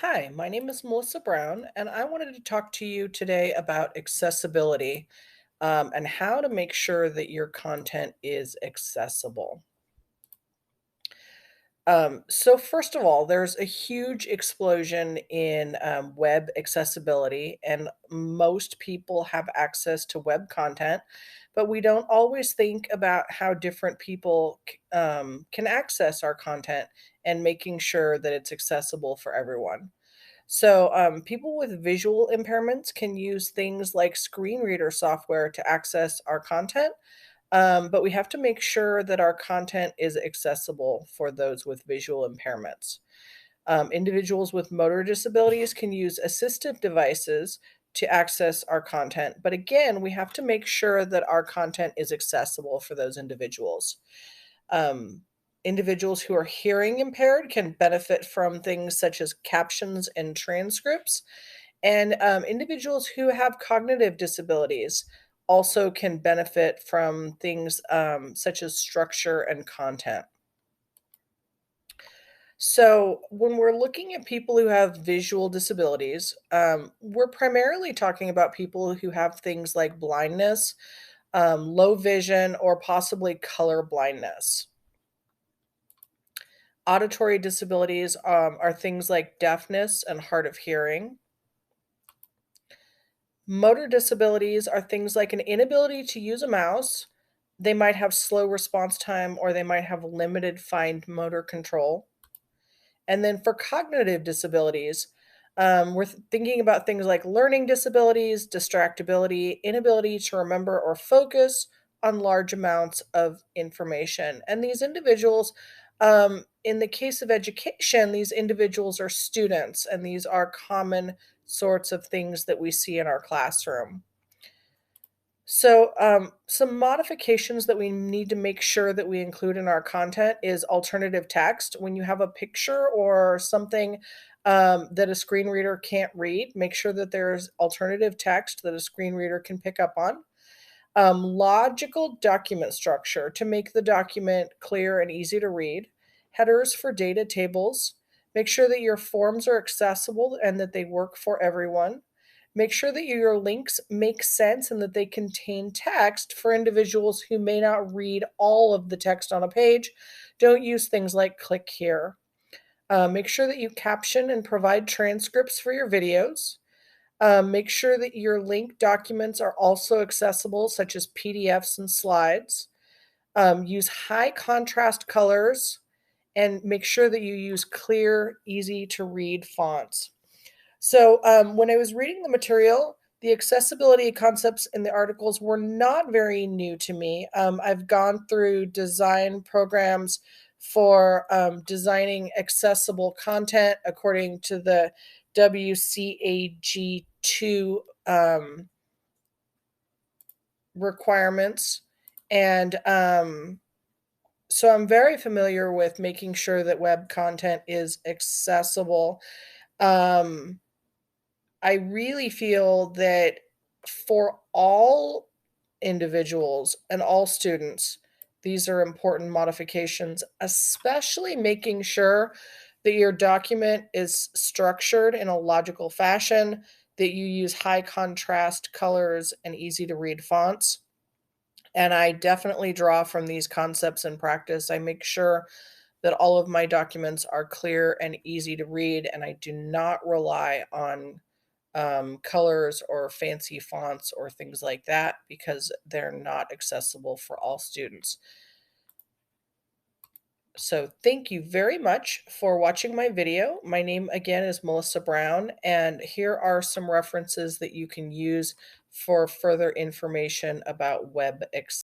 Hi, my name is Melissa Brown, and I wanted to talk to you today about accessibility and how to make sure that your content is accessible. First of all, there's a huge explosion in web accessibility, and most people have access to web content, but we don't always think about how different people can access our content and making sure that it's accessible for everyone. People with visual impairments can use things like screen reader software to access our content, but we have to make sure that our content is accessible for those with visual impairments. Individuals with motor disabilities can use assistive devices to access our content, but again, we have to make sure that our content is accessible for those individuals. Um, Individuals who are hearing impaired can benefit from things such as captions and transcripts, and individuals who have cognitive disabilities also can benefit from things such as structure and content. So, when we're looking at people who have visual disabilities, we're primarily talking about people who have things like blindness, low vision, or possibly color blindness. Auditory disabilities are things like deafness and hard of hearing. Motor disabilities are things like an inability to use a mouse. They might have slow response time or they might have limited fine motor control. And then for cognitive disabilities, thinking about things like learning disabilities, distractibility, inability to remember or focus on large amounts of information. And these individuals, in the case of education, these individuals are students, and these are common sorts of things that we see in our classroom. Some modifications that we need to make sure that we include in our content is alternative text. When you have a picture or something that a screen reader can't read, make sure that there's alternative text that a screen reader can pick up on. Logical document structure to make the document clear and easy to read. Headers for data tables. Make sure that your forms are accessible and that they work for everyone. Make sure that your links make sense and that they contain text for individuals who may not read all of the text on a page. Don't use things like click here. Make sure that you caption and provide transcripts for your videos. Make sure that your link documents are also accessible, such as PDFs and slides. Use high contrast colors and make sure that you use clear, easy to read fonts. When I was reading the material, the accessibility concepts in the articles were not very new to me. I've gone through design programs for designing accessible content according to the WCAG2 requirements. And so I'm very familiar with making sure that web content is accessible. Um, I really feel that for all individuals and all students, these are important modifications, especially making sure that your document is structured in a logical fashion, that you use high contrast colors and easy to read fonts. And I definitely draw from these concepts in practice. I make sure that all of my documents are clear and easy to read, and I do not rely on colors or fancy fonts or things like that because they're not accessible for all students. So thank you very much for watching my video. My name again is Melissa Brown, and here are some references that you can use for further information about web